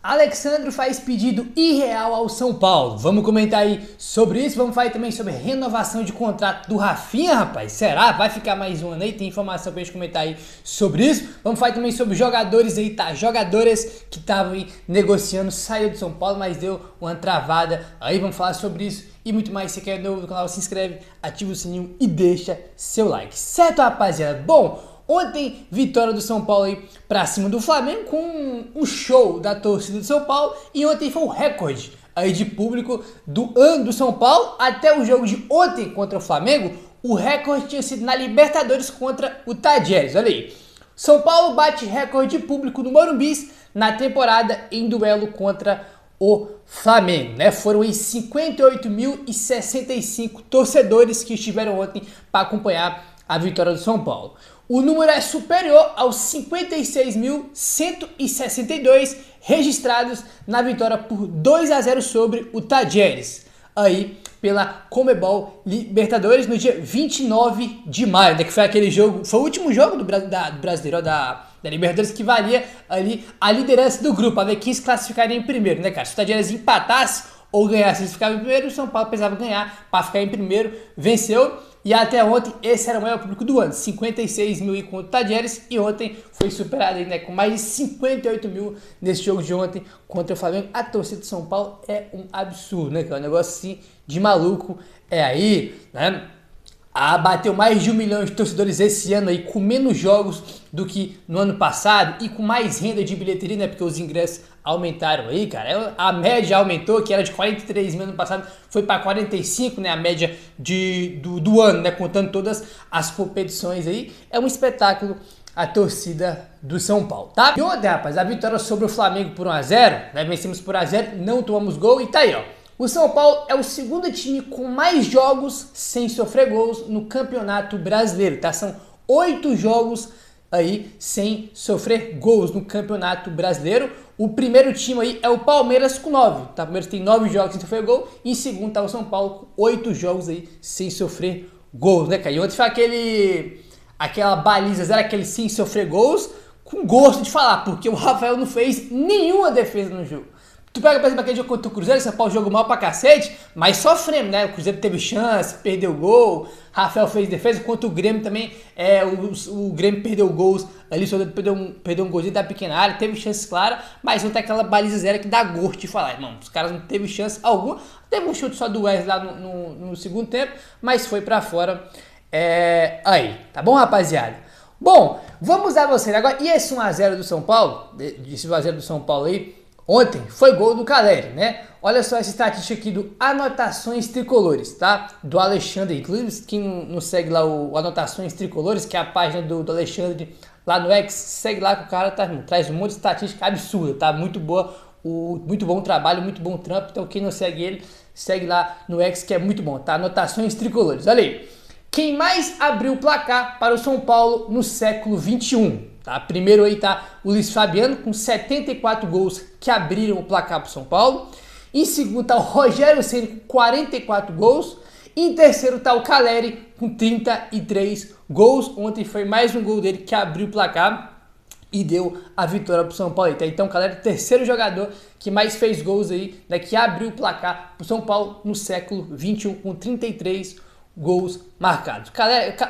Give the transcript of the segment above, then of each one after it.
Alexandro faz pedido irreal ao São Paulo. Vamos comentar aí sobre isso. Vamos falar também sobre renovação de contrato do Rafinha, rapaz. Será? Vai ficar mais um ano aí? Tem informação pra gente comentar aí sobre isso. Vamos falar também sobre jogadores aí, tá? Jogadores que estavam aí negociando, saiu do São Paulo, mas deu uma travada. Aí vamos falar sobre isso e muito mais. Se você quer novo no canal, se inscreve, ativa o sininho e deixa seu like. Certo, rapaziada? Bom, ontem, vitória do São Paulo aí pra cima do Flamengo com um show da torcida do São Paulo. E ontem foi o recorde aí de público do ano do São Paulo. Até o jogo de ontem contra o Flamengo, o recorde tinha sido na Libertadores contra o Tadieres. Olha aí, São Paulo bate recorde de público no Morumbi na temporada em duelo contra o Flamengo, né? Foram aí 58.065 torcedores que estiveram ontem para acompanhar a vitória do São Paulo. O número é superior aos 56.162 registrados na vitória por 2-0 sobre o Tadieres, aí pela Conmebol Libertadores no dia 29 de maio, né, que foi aquele jogo, foi o último jogo do Brasileiro da Libertadores, que valia ali a liderança do grupo, a ver quem se classificaria em primeiro, né, cara? Se o Tadieres empatasse ou ganhasse, eles ficavam em primeiro, o São Paulo precisava ganhar para ficar em primeiro, venceu. E até ontem, esse era o maior público do ano, 56 mil contra o Tadieres, e ontem foi superado aí, né, com mais de 58 mil nesse jogo de ontem contra o Flamengo. A torcida de São Paulo é um absurdo, né, que é um negócio assim de maluco, é aí, né? Bateu mais de 1 milhão de torcedores esse ano aí, com menos jogos do que no ano passado e com mais renda de bilheteria, né? Porque os ingressos aumentaram aí, cara. A média aumentou, que era de 43 mil no ano passado, foi para 45, né? A média do ano, né? Contando todas as competições aí. É um espetáculo a torcida do São Paulo, tá? E ontem, rapaz, a vitória sobre o Flamengo por 1-0, né? Vencemos por 1-0, não tomamos gol e tá aí, ó. O São Paulo é o segundo time com mais jogos sem sofrer gols no Campeonato Brasileiro, tá? São 8 jogos aí sem sofrer gols no Campeonato Brasileiro. O primeiro time aí é o Palmeiras com 9, tá? O Palmeiras tem 9 jogos sem sofrer gol. E em segundo tá o São Paulo com 8 jogos aí sem sofrer gols, né, cara? E ontem foi aquela baliza zero, aquele sem sofrer gols, com gosto de falar, porque o Rafael não fez nenhuma defesa no jogo. Tu pega, por exemplo, aquele jogo contra o Cruzeiro, o São Paulo jogou mal pra cacete, mas sofremos, né? O Cruzeiro teve chance, perdeu gol, Rafael fez defesa, contra o Grêmio também, o Grêmio perdeu gols ali, só perdeu um golzinho da pequena área, teve chances claras, mas não tem aquela baliza zero que dá gosto de falar, irmão. Os caras não teve chance alguma, teve um chute só do Wesley lá no segundo tempo, mas foi pra fora aí, tá bom, rapaziada? Bom, vamos dar você agora, e esse 1-0 do São Paulo, esse 1-0 do São Paulo aí, ontem foi gol do Caleri, né? Olha só essa estatística aqui do Anotações Tricolores, tá? Do Alexandre. Inclusive, quem não segue lá o Anotações Tricolores, que é a página do Alexandre lá no X, segue lá que o cara traz um monte de estatística absurda, tá? Muito boa, muito bom trabalho, muito bom trampo. Então quem não segue ele, segue lá no X, que é muito bom, tá? Anotações Tricolores. Olha aí. Quem mais abriu o placar para o São Paulo no século XXI? Tá? Primeiro aí tá o Luiz Fabiano com 74 gols que abriram o placar para o São Paulo. Em segundo tá o Rogério Ceni com 44 gols. Em terceiro tá o Caleri com 33 gols. Ontem foi mais um gol dele que abriu o placar e deu a vitória para o São Paulo. Então o Caleri é o terceiro jogador que mais fez gols aí, né, que abriu o placar para o São Paulo no século XXI com 33 gols marcados.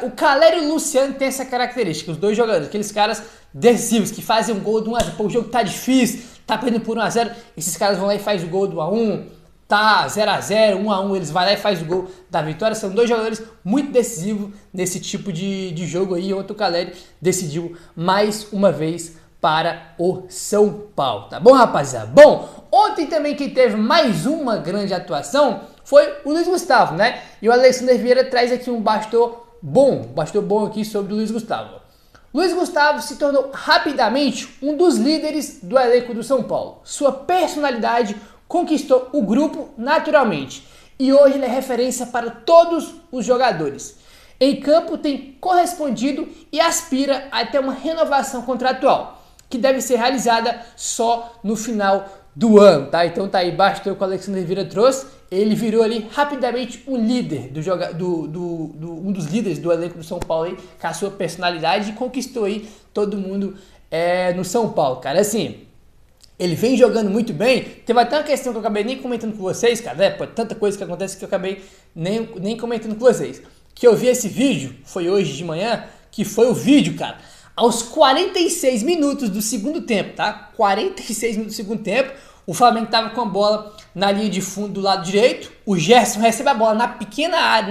O Caleri e o Luciano tem essa característica, os dois jogadores, aqueles caras decisivos que fazem um gol do 1-0. Pô, o jogo tá difícil, tá perdendo por 1-0, esses caras vão lá e fazem o gol do 1-1, tá 0-0, 1-1, eles vão lá e fazem o gol da vitória. São dois jogadores muito decisivos nesse tipo de jogo aí. Ontem o Caleri decidiu mais uma vez para o São Paulo, tá bom, rapaziada? Bom, ontem também quem teve mais uma grande atuação foi o Luiz Gustavo, né? E o Alexandre Vieira traz aqui um bastou bom aqui sobre o Luiz Gustavo. Luiz Gustavo se tornou rapidamente um dos líderes do elenco do São Paulo. Sua personalidade conquistou o grupo naturalmente e hoje ele é referência para todos os jogadores. Em campo tem correspondido e aspira a ter uma renovação contratual, que deve ser realizada só no final do ano, tá? Então tá aí, bastou que o Alexandre Vieira trouxe. Ele virou ali rapidamente um líder um dos líderes do elenco do São Paulo aí, com a sua personalidade, e conquistou aí todo mundo no São Paulo, cara. Assim, Ele vem jogando muito bem. Teve até uma questão que eu acabei nem comentando com vocês, cara, né? Pô, tanta coisa que acontece que eu acabei nem comentando com vocês. Que eu vi esse vídeo, foi hoje de manhã, que foi o vídeo, cara, aos 46 minutos do segundo tempo, tá? 46 minutos do segundo tempo, o Flamengo tava com a bola na linha de fundo do lado direito, o Gerson recebe a bola na pequena área,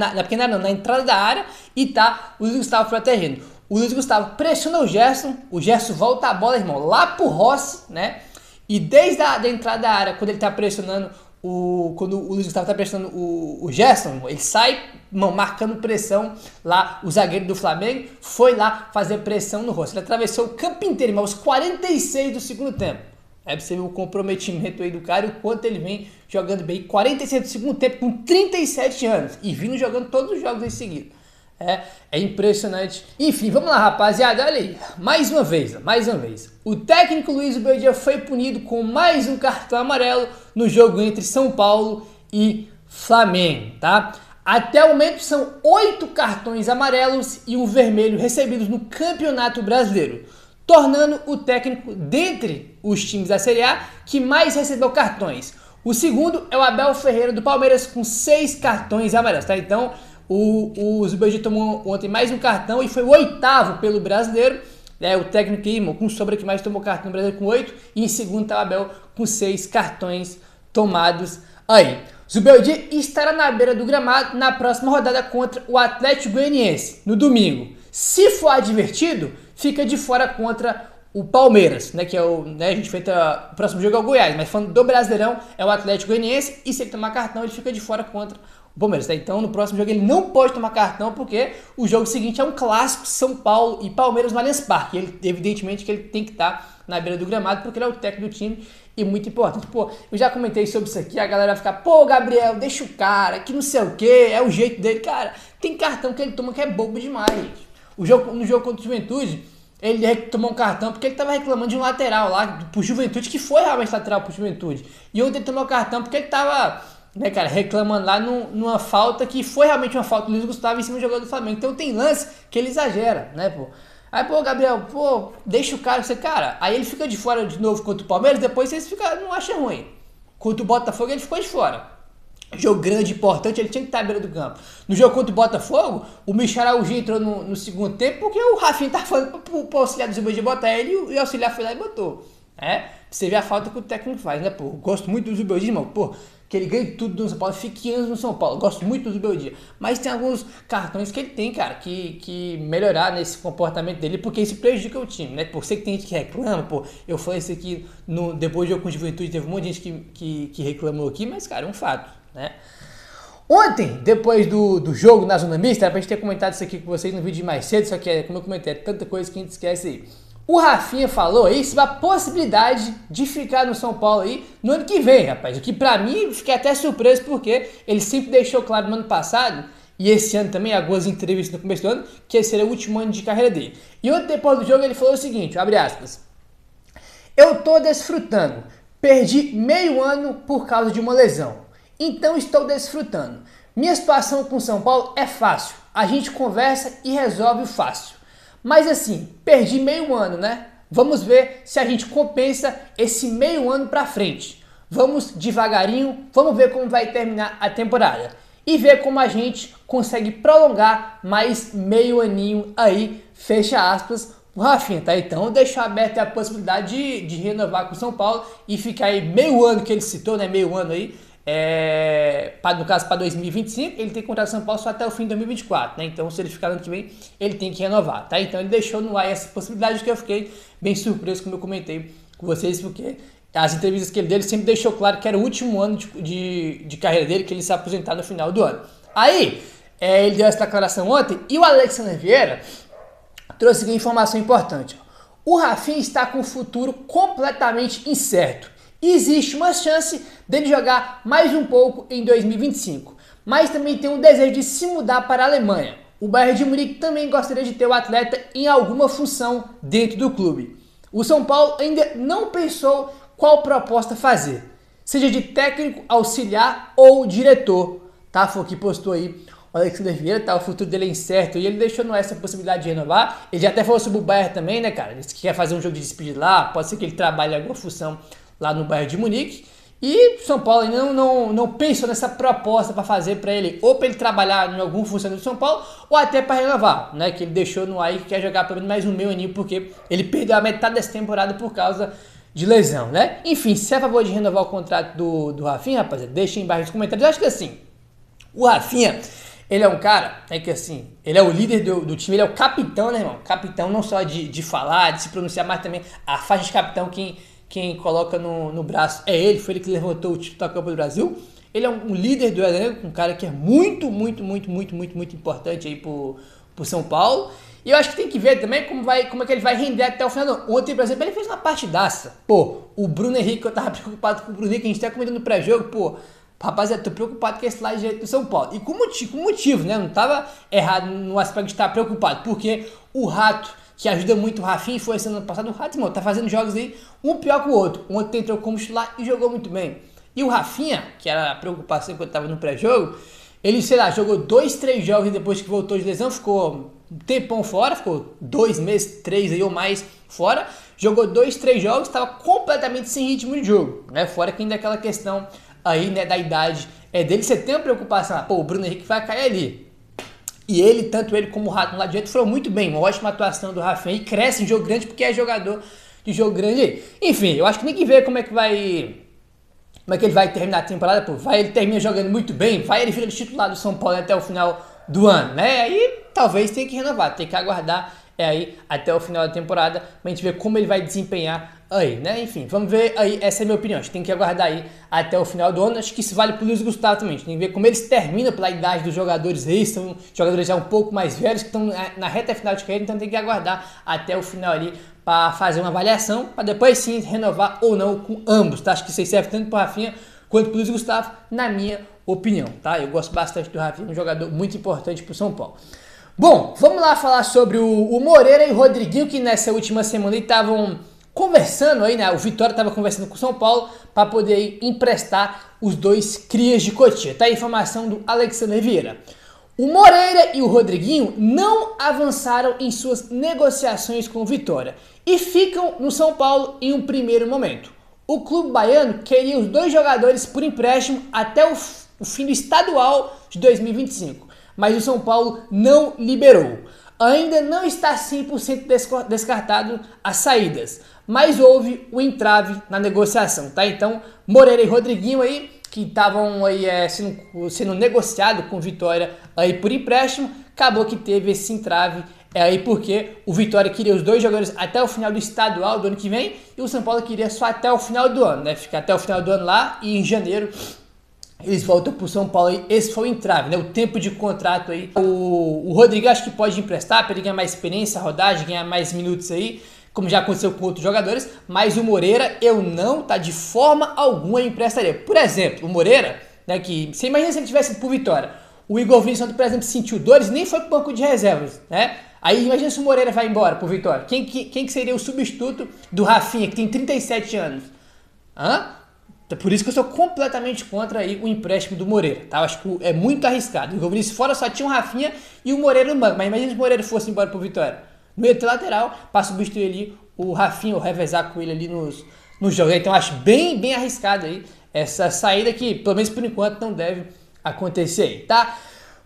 na entrada da área, e tá o Luiz Gustavo protegendo. O Luiz Gustavo pressiona o Gerson volta a bola, irmão, lá pro Rossi, né? E desde a entrada da área, quando ele tá pressionando quando o Luiz Gustavo tá pressionando o Gerson, ele sai marcando pressão lá, o zagueiro do Flamengo foi lá fazer pressão no Rossi. Ele atravessou o campo inteiro, mas aos 46 do segundo tempo. É pra você ver o comprometimento aí do cara e o quanto ele vem jogando bem. 46 do segundo tempo com 37 anos e vindo jogando todos os jogos em seguida. É impressionante. Enfim, vamos lá, rapaziada. Olha aí, mais uma vez. O técnico Luiz Uberdia foi punido com mais um cartão amarelo no jogo entre São Paulo e Flamengo, tá? Até o momento são 8 cartões amarelos e um vermelho recebidos no Campeonato Brasileiro, tornando o técnico dentre os times da Série A que mais recebeu cartões. O segundo é o Abel Ferreira do Palmeiras com 6 cartões amarelos, tá? Então o Zuberdi tomou ontem mais um cartão e foi o 8º pelo brasileiro. O técnico aí, com sobra que mais tomou cartão no Brasil com 8. E em segundo está o Abel com 6 cartões tomados aí. Zuberdi estará na beira do gramado na próxima rodada contra o Atlético Goianiense, no domingo. Se for advertido, fica de fora contra o Palmeiras, né? Que é o próximo jogo é o Goiás, mas falando do Brasileirão é o Atlético Goianiense. E se ele tomar cartão, ele fica de fora contra o Palmeiras, tá? Então no próximo jogo ele não pode tomar cartão porque o jogo seguinte é um clássico São Paulo e Palmeiras no Allianz Parque. Ele, evidentemente que ele tem que estar na beira do gramado porque ele é o técnico do time e muito importante. Pô, eu já comentei sobre isso aqui, a galera vai ficar, pô, Gabriel, deixa o cara, que não sei o que, é o jeito dele. Cara, tem cartão que ele toma que é bobo demais, gente. No jogo contra o Juventude, ele tomou um cartão porque ele tava reclamando de um lateral lá pro Juventude, que foi realmente lateral pro Juventude. E ontem ele tomou cartão porque ele tava, né, cara, reclamando lá numa falta que foi realmente uma falta do Luiz Gustavo em cima do jogador do Flamengo. Então tem lance que ele exagera, né, pô. Aí, pô, Gabriel, pô, deixa o cara, cara. Aí ele fica de fora de novo contra o Palmeiras, depois vocês não acham ruim. Contra o Botafogo ele ficou de fora. Jogo grande, importante, ele tinha que estar à beira do campo. No jogo contra o Botafogo, o Michel Araújo entrou no segundo tempo porque o Rafinha tava falando pro auxiliar do Zuberdi botar ele e o auxiliar foi lá e botou. Você vê a falta que o técnico faz, né, pô? Gosto muito do Zuberdi, irmão, pô, que ele ganha tudo no São Paulo, fique anos no São Paulo, gosto muito do Zuberdi. Mas tem alguns cartões que ele tem, cara, que melhorar nesse comportamento dele, porque isso prejudica o time, né? Por ser que tem gente que reclama, pô, eu falei isso aqui depois do jogo com o Juventude, teve um monte de gente que reclamou aqui, mas, cara, é um fato, né? Ontem, depois do jogo na zona mista, era pra gente ter comentado isso aqui com vocês no vídeo de mais cedo, só que, como eu comentei, é tanta coisa que a gente esquece aí. O Rafinha falou aí sobre a possibilidade de ficar no São Paulo aí no ano que vem, rapaz. O que pra mim, fiquei até surpreso porque ele sempre deixou claro no ano passado, e esse ano também, algumas entrevistas no começo do ano, que esse seria o último ano de carreira dele. E ontem, depois do jogo, ele falou o seguinte, abre aspas, eu tô desfrutando, perdi meio ano por causa de uma lesão, então estou desfrutando. Minha situação com o São Paulo é fácil, a gente conversa e resolve fácil. Mas assim, perdi meio ano, né? Vamos ver se a gente compensa esse meio ano pra frente. Vamos devagarinho, vamos ver como vai terminar a temporada. E ver como a gente consegue prolongar mais meio aninho aí, fecha aspas, o Rafinha, tá? Então deixou aberta a possibilidade de renovar com o São Paulo e ficar aí meio ano que ele citou, né? Meio ano aí. No caso para 2025, ele tem contrato com São Paulo só até o fim de 2024, né? Então se ele ficar no ano que vem, ele tem que renovar, tá? Então ele deixou no ar essa possibilidade que eu fiquei bem surpreso, como eu comentei com vocês, porque as entrevistas que ele deu, ele sempre deixou claro que era o último ano de carreira dele, que ele se aposentar no final do ano. Aí, ele deu essa declaração ontem e o Alexandre Vieira trouxe uma informação importante. O Rafinha está com o futuro completamente incerto. Existe uma chance dele jogar mais um pouco em 2025, mas também tem um desejo de se mudar para a Alemanha. O Bayern de Munique também gostaria de ter o atleta em alguma função dentro do clube. O São Paulo ainda não pensou qual proposta fazer, seja de técnico, auxiliar ou diretor, tá? Foi o que postou aí o Alexandre Vieira, tá? O futuro dele é incerto e ele deixou no ar essa possibilidade de renovar. Ele já até falou sobre o Bayern também, né, cara? Ele quer fazer um jogo de despedida lá, pode ser que ele trabalhe em alguma função lá no Bayern de Munique. E São Paulo ainda não pensou nessa proposta para fazer para ele, ou para ele trabalhar em algum funcionário do São Paulo, ou até para renovar, né? Que ele deixou no ar e que quer jogar pelo menos mais um meio aninho, porque ele perdeu a metade dessa temporada por causa de lesão, né? Enfim, se é a favor de renovar o contrato do Rafinha, rapaziada, deixa aí embaixo nos comentários. Eu acho que assim, o Rafinha, ele é um cara, que assim, ele é o líder do time, ele é o capitão, né, irmão? Capitão não só de falar, de se pronunciar, mas também a faixa de capitão, quem coloca no braço é ele, foi ele que levantou o título da Copa do Brasil. Ele é um líder do elenco, um cara que é muito importante aí pro São Paulo. E eu acho que tem que ver também como é que ele vai render até o final. Ontem, por exemplo, ele fez uma partidaça. Pô, o Bruno Henrique, eu tava preocupado com o Bruno Henrique, a gente até comentando no pré-jogo, pô, rapaziada, tô preocupado com esse lado direito do São Paulo. E com motivo, né? Não tava errado no aspecto de estar preocupado, porque o Rato, que ajuda muito o Rafinha, foi esse ano passado, o Rato, irmão, tá fazendo jogos aí, um pior que o outro. Ontem entrou como titular e jogou muito bem. E o Rafinha, que era a preocupação quando tava no pré-jogo, ele, sei lá, jogou 2, 3 jogos e depois que voltou de lesão, ficou um tempão fora, ficou 2 meses, 3 aí ou mais fora, jogou 2, 3 jogos, estava completamente sem ritmo de jogo, né? Fora que ainda aquela questão aí, né, da idade dele, você tem uma preocupação, pô, o Bruno Henrique vai cair ali. E ele, tanto ele como o Rato no lado direito, foram muito bem, uma ótima atuação do Rafinha, e cresce em jogo grande porque é jogador de jogo grande aí. Enfim, eu acho que tem que ver como é que ele vai terminar a temporada, pô, ele termina jogando muito bem, ele vira titular do São Paulo até o final do ano, né? Aí talvez tenha que renovar, tem que aguardar aí até o final da temporada pra gente ver como ele vai desempenhar aí, né? Enfim, vamos ver aí, essa é a minha opinião, a gente tem que aguardar aí até o final do ano. Acho que isso vale pro Luiz Gustavo também, a gente tem que ver como eles terminam pela idade dos jogadores aí, são jogadores já um pouco mais velhos que estão na reta final de carreira, então tem que aguardar até o final ali para fazer uma avaliação, para depois sim renovar ou não com ambos, tá? Acho que isso serve tanto pro Rafinha quanto pro Luiz Gustavo, na minha opinião, tá? Eu gosto bastante do Rafinha, um jogador muito importante pro São Paulo. Bom, vamos lá falar sobre o Moreira e o Rodriguinho, que nessa última semana estavam conversando aí, né? O Vitória estava conversando com o São Paulo para poder emprestar os dois crias de Cotia. Tá a informação do Alexandre Vieira. O Moreira e o Rodriguinho não avançaram em suas negociações com o Vitória e ficam no São Paulo em um primeiro momento. O clube baiano queria os dois jogadores por empréstimo até o fim do estadual de 2025, mas o São Paulo não liberou. Ainda não está 100% descartado as saídas, mas houve o entrave na negociação, tá? Então, Moreira e Rodriguinho aí, que estavam aí sendo negociado com o Vitória aí por empréstimo, acabou que teve esse entrave aí porque o Vitória queria os dois jogadores até o final do estadual do ano que vem e o São Paulo queria só até o final do ano, né? Ficar até o final do ano lá e em janeiro eles voltam pro São Paulo aí. Esse foi o entrave, né? O tempo de contrato aí. O Rodrigo acho que pode emprestar para ele ganhar mais experiência, rodagem, ganhar mais minutos aí, como já aconteceu com outros jogadores, mas o Moreira eu não, tá, de forma alguma emprestaria. Por exemplo, o Moreira, né, que você imagina se ele tivesse pro Vitória, o Igor Vinícius, por exemplo, sentiu dores, nem foi pro banco de reservas, né? Aí imagina se o Moreira vai embora pro Vitória, quem que seria o substituto do Rafinha, que tem 37 anos? Por isso que eu sou completamente contra aí o empréstimo do Moreira, tá? Eu acho que é muito arriscado. O Igor Vinícius fora só tinha o Rafinha e o Moreira no banco, mas imagina se o Moreira fosse embora pro Vitória. No ia ter lateral para substituir ali o Rafinha, ou revezar com ele ali nos jogos. Então eu acho bem arriscado aí essa saída que, pelo menos por enquanto, não deve acontecer aí, tá?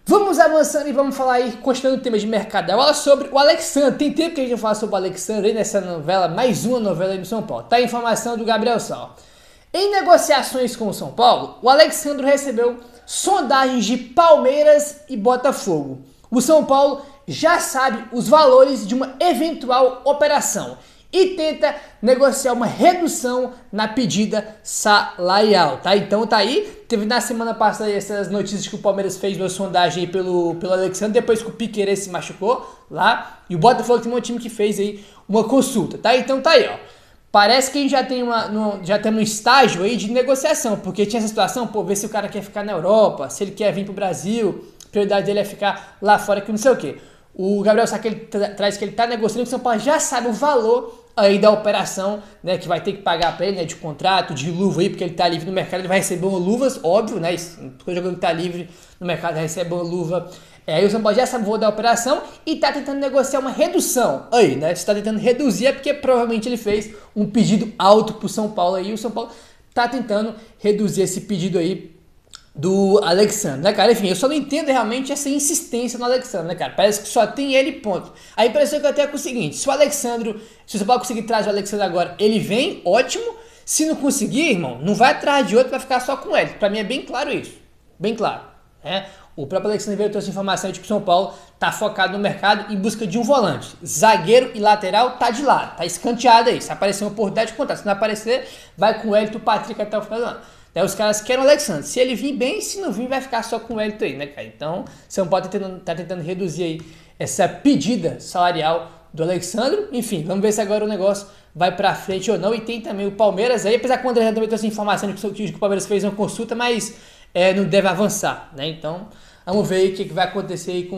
Vamos avançando e vamos falar aí, continuando o tema de mercado da bola, sobre o Alexandre. Tem tempo que a gente não fala sobre o Alexandre aí nessa novela, mais uma novela aí no São Paulo. Tá a informação do Gabriel Sal. Em negociações com o São Paulo, o Alexandre recebeu sondagens de Palmeiras e Botafogo. O São Paulo já sabe os valores de uma eventual operação e tenta negociar uma redução na pedida salarial, tá? Então tá aí, teve na semana passada essas notícias que o Palmeiras fez uma sondagem aí pelo Alexandre, depois que o Piquerez se machucou lá, e o Botafogo tem um time que fez aí uma consulta, tá? Então tá aí, ó. Parece que a gente já tem um estágio aí de negociação, porque tinha essa situação, pô, ver se o cara quer ficar na Europa, se ele quer vir pro Brasil, a prioridade dele é ficar lá fora, que não sei o quê. O Gabriel Sá, que ele traz que ele tá negociando, que o São Paulo já sabe o valor aí da operação, né, que vai ter que pagar para ele, né, de contrato, de luva aí, porque ele tá livre no mercado, ele vai receber uma luvas, óbvio, né, porque o jogador que tá livre no mercado recebe uma luva. Aí o São Paulo já sabe o valor da operação e tá tentando negociar uma redução aí, né, se tá tentando reduzir é porque provavelmente ele fez um pedido alto pro São Paulo aí, e o São Paulo tá tentando reduzir esse pedido aí do Alexandre, né, cara? Enfim, eu só não entendo realmente essa insistência no Alexandre, né, cara? Parece que só tem ele, ponto. A impressão que eu tenho é o seguinte, se o São Paulo conseguir trazer o Alexandre agora, ele vem, ótimo. Se não conseguir, irmão, não vai atrás de outro, vai ficar só com ele. Pra mim é bem claro isso, bem claro, né? O próprio Alexandre veio trouxe informação de que o São Paulo tá focado no mercado em busca de um volante. Zagueiro e lateral tá de lado, tá escanteado aí. Se aparecer uma oportunidade, conta. Se não aparecer, vai com o Hélio e o Patrick até o final do ano. Daí os caras querem o Alexandre. Se ele vir bem, se não vir, vai ficar só com o Hélio aí, né, cara? Então, São Paulo tá tentando reduzir aí essa pedida salarial do Alexandre. Enfim, vamos ver se agora o negócio vai pra frente ou não. E tem também o Palmeiras aí, apesar que o André também trouxe informação de que o Palmeiras fez uma consulta, mas não deve avançar, né? Então, vamos ver aí o que vai acontecer aí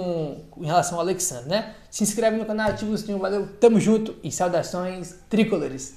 em relação ao Alexandre, né? Se inscreve no canal, ativa o sininho, valeu, tamo junto e saudações tricolores.